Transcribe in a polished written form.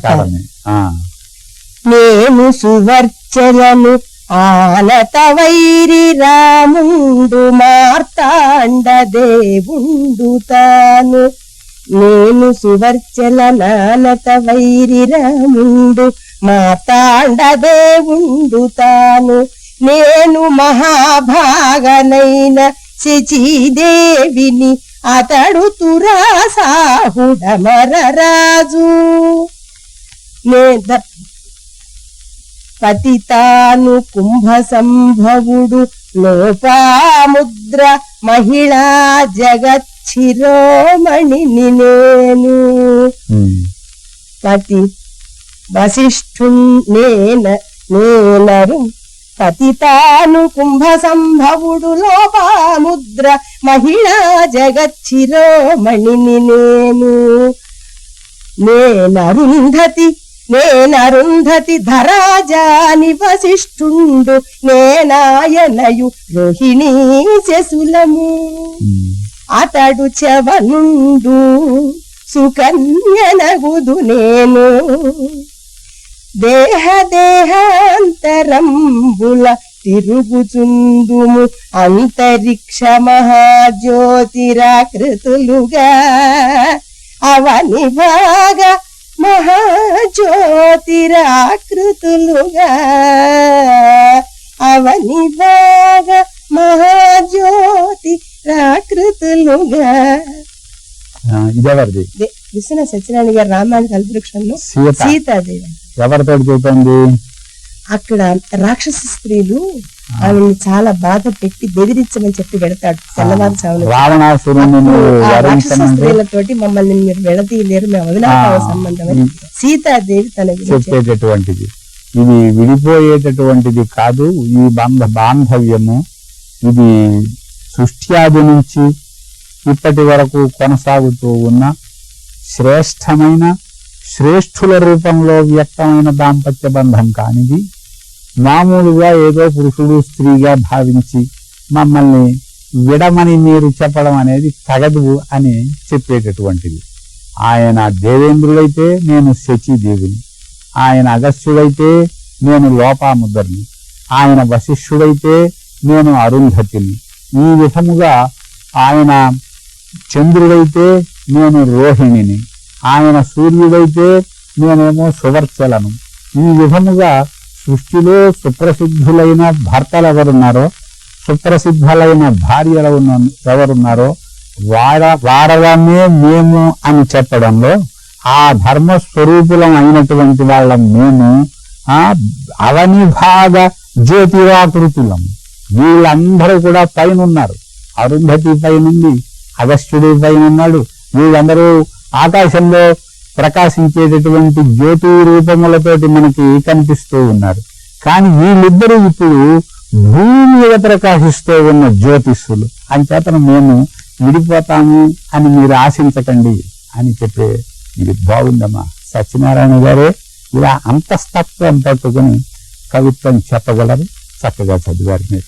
కాలమే. నేను సువర్చలను ఆనత వైరి రాముండు మార్తాండ దేవుండు తాను. నేను సువర్చల నానత వైరి రాముండు మార్తాండ దేవుండు తాను. నేను మహాభాగనైన శచీదేవిని అతడు తురాసాహుడమరరాజు. పతితాను కుంభ సంభవుడు లోపాముద్ర మహిళా జగచ్చిరోమణిని నేను. పతి వశిష్ఠునేనరు పతితాను కుంభ సంభవుడు లోపాముద్ర మహిళా జగచ్చిరోమణిని నేను. నేనరుంధతి ధరాజాని వశిష్ఠుండు నేనాయనయు రోహిణీ శశులము. అతడు చవనుండు సుకన్యనగుదు నేను. దేహాంతరంబుల తిరుగుచుందుము అంతరిక్ష మహాజ్యోతిరాకృతులుగా. అవని భాగ మహాజ్యోతిరాకృతులుగా. అవని భాగ మహాజ్యోతిరాకృతులుగా. ఇదెవరిది? విశ్వనాథ సత్యనారాయణ గారు రామాయణ కల్పవృక్షంలో సీతాదేవి ఎవరితో చెబుతుంది? అక్కడ రాక్షస స్త్రీలు ఆమెను చాలా బాధ పెట్టి బెదిరించమని చెప్పి వెళతాడు తెల్లవారుజామున. రాక్షస స్త్రీలతోటి మమ్మల్ని మీరు వెళతీయలేరు, మేము అవినాభావ సంబంధం అని సీతాదేవి తన చెప్పేటటువంటిది. ఇది విడిపోయేటటువంటిది కాదు, ఈ బాంధవ్యము ఇది సృష్ట్యాది నుంచి ఇప్పటి వరకు కొనసాగుతూ ఉన్న శ్రేష్టమైన శ్రేష్ఠుల రూపంలో వ్యక్తమైన దాంపత్య బంధం కానిది. మామూలుగా ఏదో పురుషుడు స్త్రీగా భావించి మమ్మల్ని విడమని మీరు చెప్పడం అనేది తగదు అని చెప్పేటటువంటిది. ఆయన దేవేంద్రుడైతే నేను శచీదేవిని, ఆయన అగస్త్యుడైతే నేను లోపాముద్రని, ఆయన వశిష్ఠుడైతే నేను అరుంధతిని. ఈ విధముగా ఆయన చంద్రుడైతే నేను రోహిణిని, ఆయన సూర్యుడైతే నేనేమో సువర్చలను. ఈ విధముగా సృష్టిలో సుప్రసిద్ధులైన భర్తలు ఎవరున్నారో, సుప్రసిద్ధులైన భార్యలు ఎవరున్నారో వారమే మేము అని చెప్పడంలో ఆ ధర్మస్వరూపులం అయినటువంటి వాళ్ళం మేము అవనిభాగ జ్యోతిరాకృతులం. వీళ్ళందరూ కూడా పైన ఉన్నారు. అరుంధతి పైనుంది, అగస్త్యుడి పైన ఉన్నాడు. వీళ్ళందరూ ఆకాశంలో ప్రకాశించేటటువంటి జ్యోతి రూపములతోటి మనకి కనిపిస్తూ ఉన్నారు. కానీ వీళ్ళిద్దరూ ఇప్పుడు భూమి మీద ప్రకాశిస్తూ ఉన్న జ్యోతిష్యులు. అంచేతన మేము విడిపోతాము అని మీరు ఆశించకండి అని చెప్పే. ఇది బాగుందమ్మా. సత్యనారాయణ గారే ఇలా అంతస్తత్వం పట్టుకుని కవిత్వం చెప్పగలరు. చక్కగా చదివారు మీరు.